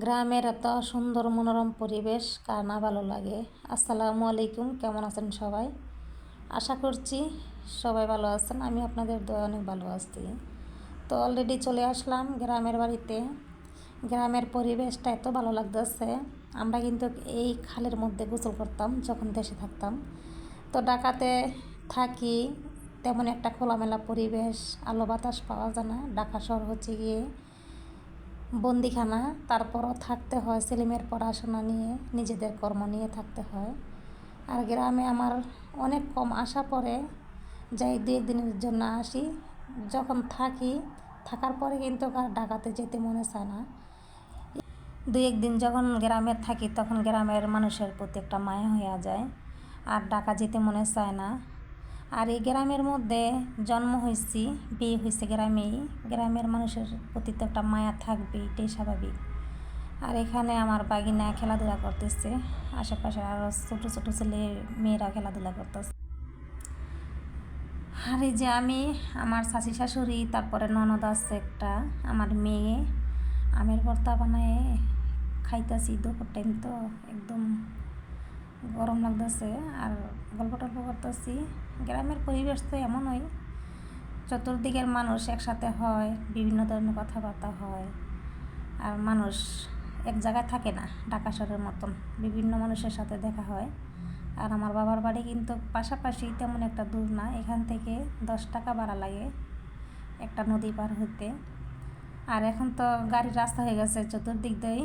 গ্রামের এত সুন্দর মনোরম পরিবেশ কার না ভালো লাগে। আসসালামু আলাইকুম, কেমন আছেন সবাই? আশা করছি সবাই ভালো আছেন। আমি আপনাদের দয়া অনেক ভালো আছি। তো অলরেডি চলে আসলাম গ্রামের বাড়িতে। গ্রামের পরিবেশটা এত ভালো লাগতেছে। আমরা কিন্তু এই খালের মধ্যে গোসল করতাম যখন দেশে থাকতাম। তো ঢাকাতে থাকি, তেমন একটা খোলামেলা পরিবেশ, আলো বাতাস পাওয়া যায় না। ঢাকা শহর হচ্ছে গিয়ে বন্দিখানা। তারপরও থাকতে হয় ছেলেমেয়ের পড়াশোনা নিয়ে, নিজেদের কর্ম নিয়ে থাকতে হয়। আর গ্রামে আমার অনেক কম আসা পড়ে, যাই 2-1 দিনের জন্য আসি। যখন থাকার পরে কিন্তু আর ঢাকাতে যেতে মনে চায় না। 2-1 দিন যখন গ্রামে থাকি তখন গ্রামের মানুষের প্রতি একটা মায়া হয়ে যায়, আর ঢাকা যেতে মনে চায় না। আর এই গ্রামের মধ্যে জন্ম হয়েছি, বিয়ে হয়েছে গ্রামেই। গ্রামের মানুষের প্রতি তো একটা মায়া থাকবে, এটাই স্বাভাবিক। আর এখানে আমার বাগিনা খেলাধুলা করতেছে, আশেপাশে আরও ছোটো ছোটো ছেলে মেয়েরা খেলাধুলা করতেছে। আর এই যে আমি, আমার শাশি শাশুড়ি, তারপরে ননদ আছে একটা, আমার মেয়ে আমের ভর্তা বানায় খাইতেছি। দুপুর টাইম তো একদম গরম লাগতেছে, আর গল্প টল্প করতেছি। গ্রামের পরিবেশ তো এমনই, চতুর্দিকের মানুষ একসাথে হয়, বিভিন্ন ধরনের কথাবার্তা হয়। আর মানুষ এক জায়গায় থাকে না, ঢাকা শহরের মতন বিভিন্ন মানুষের সাথে দেখা হয়। আর আমার বাবার বাড়ি কিন্তু পাশাপাশি, তেমন একটা দূর না। এখান থেকে 10 টাকা ভাড়া লাগে একটা নদী পার হইতে। আর এখন তো গাড়ির রাস্তা হয়ে গেছে চতুর্দিক দিয়ে,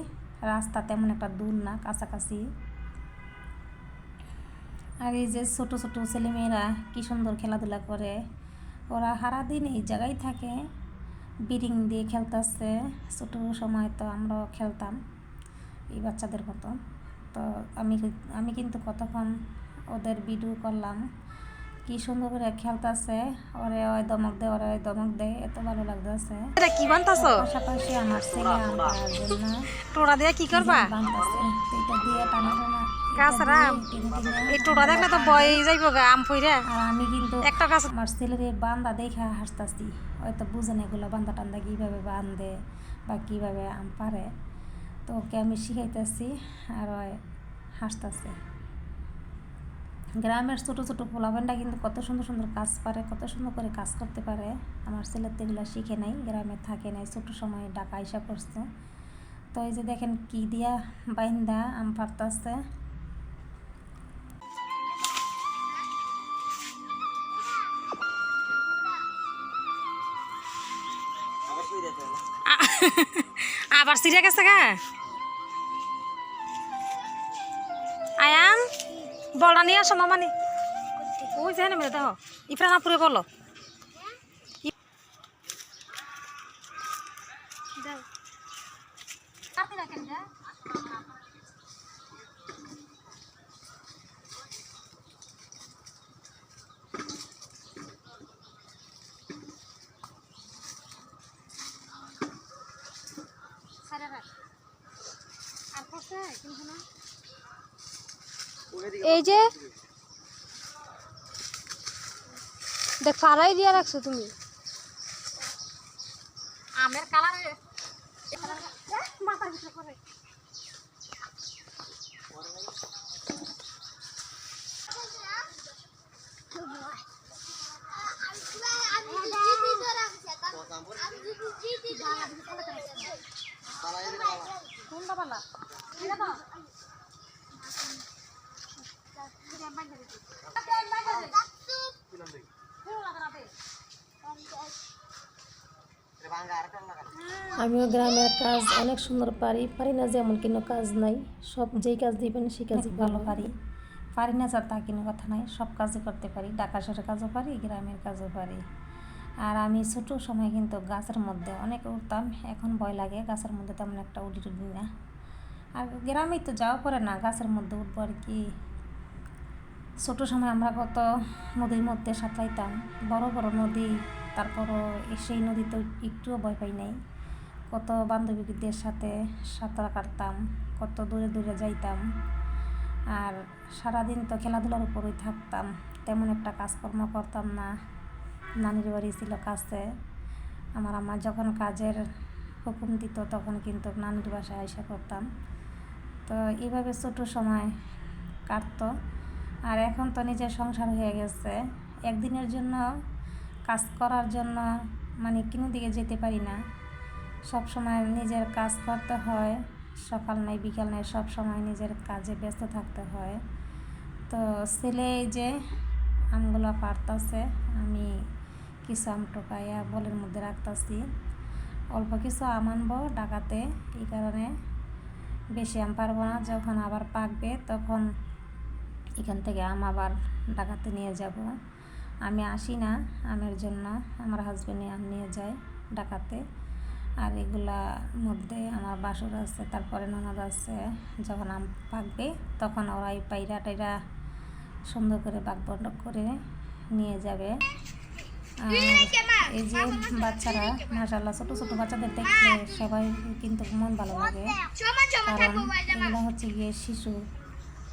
রাস্তা তেমন একটা দূর না, কাছাকাছি। আর এই যে ছোটো ছোটো ছেলেমেয়েরা কী সুন্দর খেলাধুলা করে। ওরা সারাদিন এই জায়গায় থাকে, বিরিং দিয়ে খেলতেছে। ছোটো সময় তো আমরাও খেলতাম এই বাচ্চাদের মতো। তো আমি কিন্তু কতক্ষণ ওদের ভিডিও করলাম, কি সুন্দর করে খেলতেছে। ওরে ওই দমক দেয়, ওরে ওই দমক দেয়, এত ভালো লাগতেছে। এটা কি বানতাছ? পাশাপাশি আমার ছেলে আম পাড়ার জন্য টোড়া দিয়ে কি করবা? বানতেছে। এটা দিয়ে টানা টানা কাঁচরা এই টোড়া দেখলে তো বয় যাইব গা আম ফইরা। আর আমি কিন্তু একটা কাজ আমার ছেলের বান্দা দেখে হাসতাছি। হয়তো বুঝে না এগুলো বান্দা টান্দা কীভাবে বান্ধে বা কীভাবে আম পারে। তো ওকে আমি শিখাইতেছি, আর ওই হাসতেছে। গ্রামের ছোটো ছোটো পোলাপানরা কিন্তু কত সুন্দর সুন্দর কাজ পারে, কত সুন্দর করে কাজ করতে পারে। আমার ছেলের তো এগুলো শিখে নাই, গ্রামে থাকে নাই, ছোটো সময় ঢাকা আইসা পড়ছে। তো এই যে দেখেন কি দিয়া বাইন্দা আম পারতাছে। আবার সিরিয়া গেছে গা আয়ান বড়া নিয়ে আসো মামানি। ওই যে মেরে দেখো ইফরানা পুরে বলো। এই যে দেখ ফারাই দিয়া রাখছো তুমি। আমের কালার মাথার ভিতরে করে কোনটা পালা আমিও গ্রামের কাজ অনেক সুন্দর পারি না যেমন কোনো কাজ নাই। সব যেই কাজ দিবেন সেই কাজই ভালো পারি না যা তা কোনো কথা নাই, সব কাজই করতে পারি। ঢাকা শহরের কাজও পারি, গ্রামের কাজও পারি। আর আমি ছোটো সময় কিন্তু গাছের মধ্যে অনেক উঠতাম, এখন ভয় লাগে গাছের মধ্যে তেমন একটা উঠি না। আর গ্রামেই তো যাওয়া পড়ে না, গাছের মধ্যে উঠবো আর কি। ছোটো সময় আমরা কত নদীর মধ্যে সাঁতরাইতাম, বড় বড় নদী। তারপরও সেই নদীতে একটুও ভয় পাই নাই। কত বান্ধবীদের সাথে সাঁতার কাটতাম, কত দূরে দূরে যাইতাম। আর সারাদিন তো খেলাধুলার উপরেই থাকতাম, তেমন একটা কাজকর্ম করতাম না। নানির বাড়ি ছিল কাছে। আমার যখন কাজের হুকুম দিত তখন কিন্তু নানির বাসায় আইসা করতাম। তো এইভাবে ছোটো সময় কাটতো। আর এখন তো নিজের সংসার হয়ে গেছে, একদিনের জন্য কাজ করার জন্য মানে কোনো দিকে যেতে পারি না। সব সময় নিজের কাজ করতে হয়, সকাল নাই বিকাল নাই সব সময় নিজের কাজে ব্যস্ত থাকতে হয়। তো ছেলে এই যে আমগুলো পারতাছে, আমি কিছু আম টোকাইয়া বলের মধ্যে রাখতাছি। অল্প কিছু আম আনবো ডাকাতে, এই কারণে বেশি আম পারবো না। যখন আবার পাকবে তখন এখান থেকে আম আবার ডাকাতে নিয়ে যাব। আমি আসি না আমের জন্য, আমার হাজব্যান্ডই আম নিয়ে যায় ডাকাতে। আর এগুলা মধ্যে আমার বাসুর আছে, তারপরে ননদ আছে। যখন আম পাকবে তখন ওরা এই পায়রা টাইরা সুন্দর করে বাগবন্ড করে নিয়ে যাবে। আর এই যে বাচ্চারা মাশাআল্লাহ, ছোটো ছোটো বাচ্চাদের দেখলে সবাই কিন্তু মন ভালো লাগে, কারণ এগুলো হচ্ছে গিয়ে শিশু।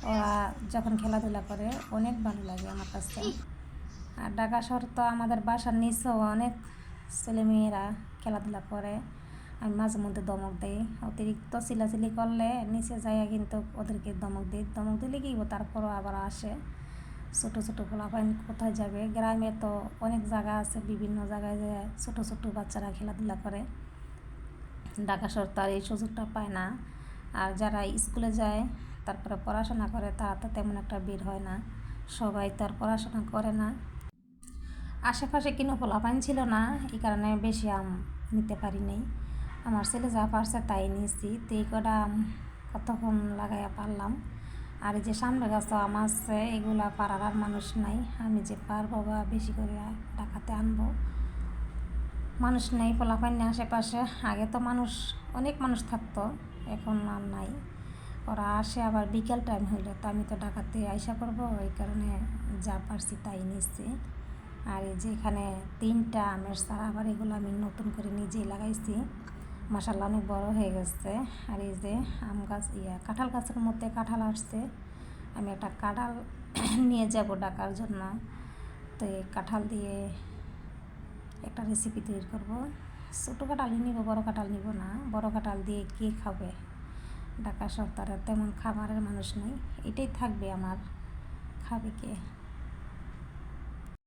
ওরা যখন খেলাধুলা করে অনেক ভালো লাগে আমার কাছে। আর ঢাকা শহর তো আমাদের বাসার নিচেও অনেক ছেলেমেয়েরা খেলাধুলা করে। আমি মাঝে মধ্যে দমক দিই, অতিরিক্ত চিলাচিলি করলে নিচে যাইয়া কিন্তু ওদেরকে দমক দিই। দমক দিলে কি তারপরও আবার আসে। ছোটো ছোটো পোলাপাইন কোথায় যাবে, গ্রামে তো অনেক জায়গা আছে, বিভিন্ন জায়গায় যে ছোটো ছোটো বাচ্চারা খেলাধুলা করে। ঢাকা শহর তো আর এই সুযোগটা পায় না। আর যারা স্কুলে যায় তারপরে পড়াশোনা করে তারা তো তেমন একটা বের হয় না, সবাই তো আর পড়াশোনা করে না। আশেপাশে কোনো পোলাপাইন ছিল না, এই কারণে বেশি আম নিতে পারি নাই। আমার ছেলে যা পারছে তাই নিয়েছি। তো এই কটা আম কতক্ষণ লাগাইয়া পারলাম। আর এই যে সামনে গাছ আম আছে, এগুলা পাড়ার আর মানুষ নাই। আমি যে পারবো বা বেশি করে ডাকাতে আনবো, মানুষ নেই, পোলাপাইন নেই আশেপাশে। আগে তো মানুষ, অনেক মানুষ থাকতো, এখন আর নাই। ওরা আসে আবার বিকেল টাইম হইলে, তো আমি তো ডাকাতে আইসা করবো, এই কারণে যা পারছি তাই নিচ্ছি। আর এই যে এখানে 3টা আমের চারা, আবার এগুলো আমি নতুন করে নিজেই লাগাইছি, মাশাআল্লাহ অনেক বড় হয়ে গেছে। আর এই যে আম গাছ, কাঁঠাল গাছের মধ্যে কাঁঠাল আসছে, আমি একটা কাঁঠাল নিয়ে যাব ডাকার জন্য। তো এই কাঁঠাল দিয়ে একটা রেসিপি তৈরি করব। ছোটো কাঁঠালই নিব, বড় কাঁঠাল নিব না। বড় কাঁঠাল দিয়ে কে খাবে, ঢাকা শহরে তেমন খাবারের মানুষ নেই, এটাই থাকবে আমার, খাবে কে।